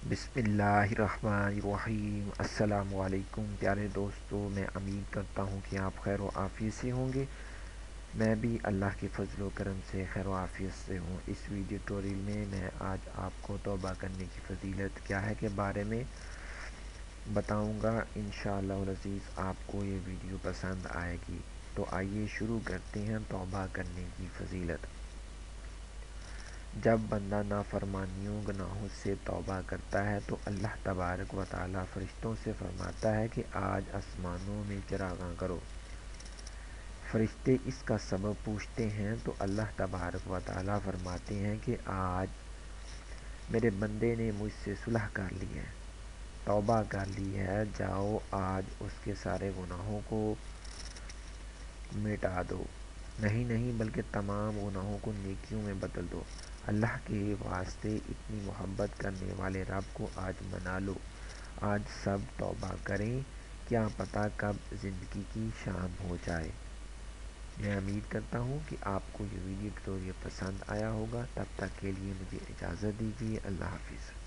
बिस्मिल्लाहिर्रहमानिर्रहीम। अस्सलाम वालेकुम प्यारे दोस्तों, मैं उम्मीद करता हूँ कि आप खैर व आफियत से होंगे। मैं भी अल्लाह के फजल व करम से खैर व आफियत से हूँ। इस वीडियो ट्यूटोरियल में मैं आज आपको तौबा करने की फजीलत क्या है के बारे में बताऊँगा। इंशाअल्लाह अज़ीज़ आपको ये वीडियो पसंद आएगी। तो आइए शुरू करते हैं तौबा करने की फजीलत। जब बंदा नाफरमानियों गुनाहों से तौबा करता है तो अल्लाह तबारक व तआला फ़रिश्तों से फरमाता है कि आज आसमानों में चिरागां करो। फ़रिश्ते इसका सबब पूछते हैं तो अल्लाह तबारक व तआला फरमाते हैं कि आज मेरे बंदे ने मुझसे सुलह कर ली है, तौबा कर ली है, जाओ आज उसके सारे गुनाहों को मिटा दो। नहीं नहीं बल्कि तमाम गुनाहों को नेकियों में बदल दो। अल्लाह के वास्ते इतनी मोहब्बत करने वाले रब को आज मना लो। आज सब तौबा करें, क्या पता कब ज़िंदगी की शाम हो जाए। मैं उम्मीद करता हूँ कि आपको ये वीडियो ट्यूटोरियल पसंद आया होगा। तब तक के लिए मुझे इजाज़त दीजिए। अल्लाह हाफिज़।